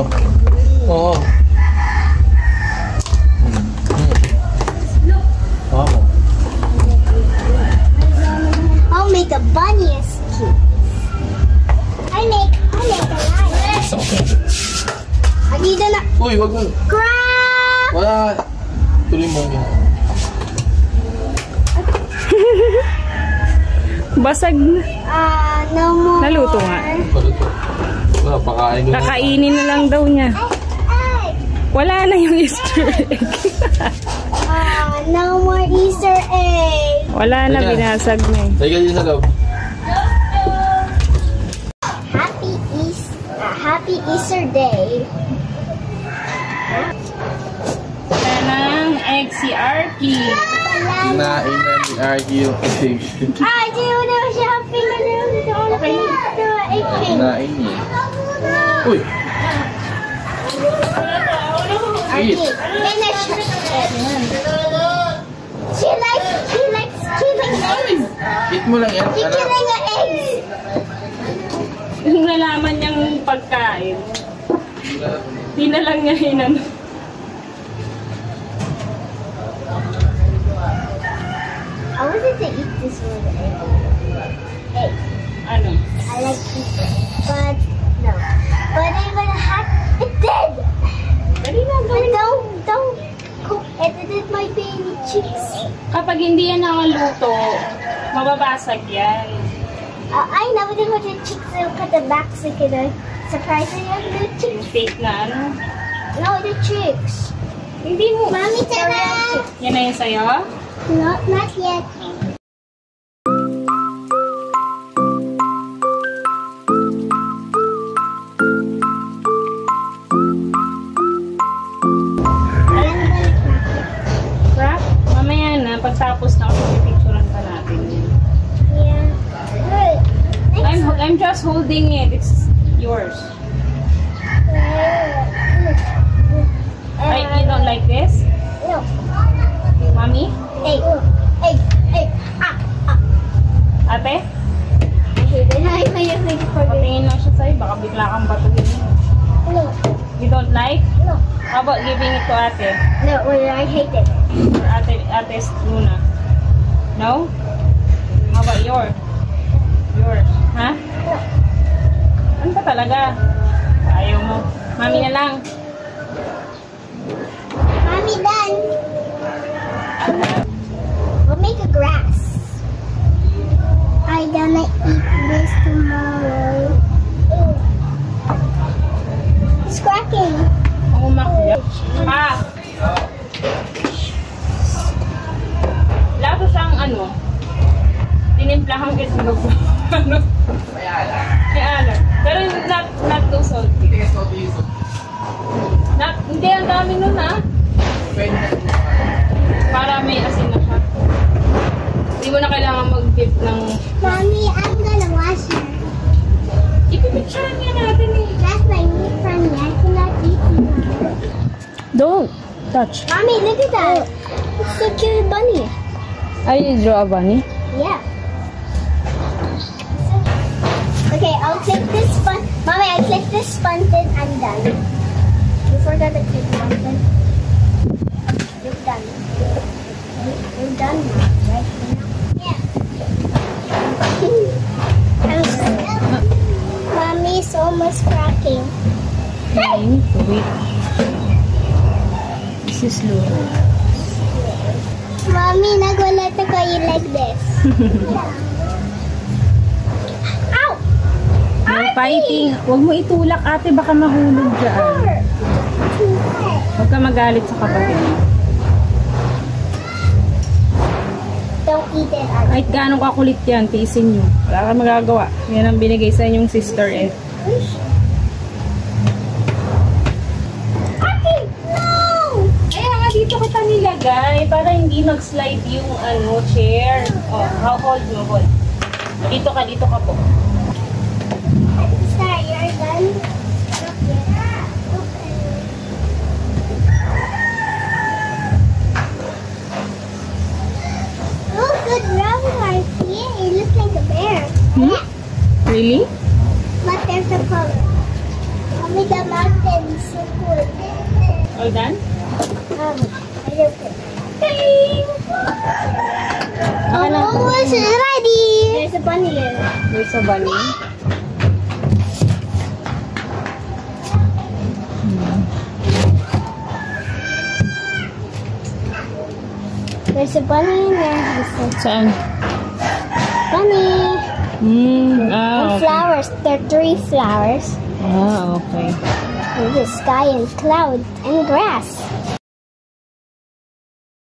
mo. Oo. Wow. I'll make a bunny as cute. I make a lion. Okay. Andito na. Uy, wag mo. Crap! Wala. Tuloy mo yun. Basag na. No more. Naluto nga. Paluto. Wala, pakain ko. Kakainin na lang daw niya. Ay! Wala na yung Easter egg. No more Easter egg. Wala na, binasag na eh. Tayo ka dyan sa loob. Happy Easter Day. Wala nang egg si Arky. Kinain na ni Arky yung egg. I do know shopping and Kinain niya. Uy! Arky, finish it. She likes killing eggs. Eat mo lang yan. She's killing the eggs. Yung nalaman niyang pagkain, di na lang niya hinano. I wanted to eat this one egg. Ano? I like pizza, but no. But I'm gonna have it did. Dali na, But don't cook it. It did my baby chicks. kapag hindi yan nakaluto, mababasag yan. I know they want the chicks to cut the back so can surprise the chicks. Fake na ano. No, the chicks. Hindi mo. Mommy, tara! Yan na yung sayo? Not yet. Crap? Mamaya na, pagtapos na ako, pipicturean pa natin yun. Yeah. I'm just holding it. It's yours. You don't like this? No. Mommy? Egg. Ate? I hate it. I hate it. Patingin lang siya sa'yo. Baka bigla kang batuhin mo. No. You don't like? No. How about giving it to ate? No, I hate it. Or ate's muna? No? How about yours? Yours? Ha? No. Ano ka talaga? Ayaw mo. Mami na lang. Mommy, done. We'll make a grass. I'm gonna eat this tomorrow. It's cracking. Ang umakyat. Pa! Lato siyang ano, tinimplahan itlog. Ano? Kaya pero not too salty. Hindi, ang dami nun ah. Para may asin na siya. Hindi mo na kailangan mag-dip ng... Mommy, I'm gonna wash her. Ipipicturean niya natin eh. That's my meat from me. I cannot eat it. Don't touch. Mommy, look at that. It's so cute bunny. You draw a bunny? Yeah. Okay, I'll click this button. Mommy, I click this button. I'm done. You forgot to click button. You're done. You're done now, right? Yeah. Mommy's almost cracking. Okay, wait. This is low. Mommy, nagulat ako you like this. Ow! No fighting. Huwag mo itulak ate, baka mahulog dyan. Huwag ka magalit sa kapatid mo. Don't eat it. Kahit gaano kakulit yan, tiisin nyo. Wala kang magagawa. Yan ang binigay sa inyong sister eh. No! Kaya nga dito kita nilagay para hindi mag-slide yung ano, chair. Oh, hold mo, hold. Dito ka po. Start, you're done. Oh, good round, Marcy. It looks like a bear. Hmm? Really? But there's a color. Mommy, the mountain is so cool. All done? I love it. Ding! Almost ready. There's a bunny there. There's a bunny. There's a bunny in there. Saan? Bunny. And And flowers. There are 3 flowers. Ah, okay. And the sky and cloud and grass.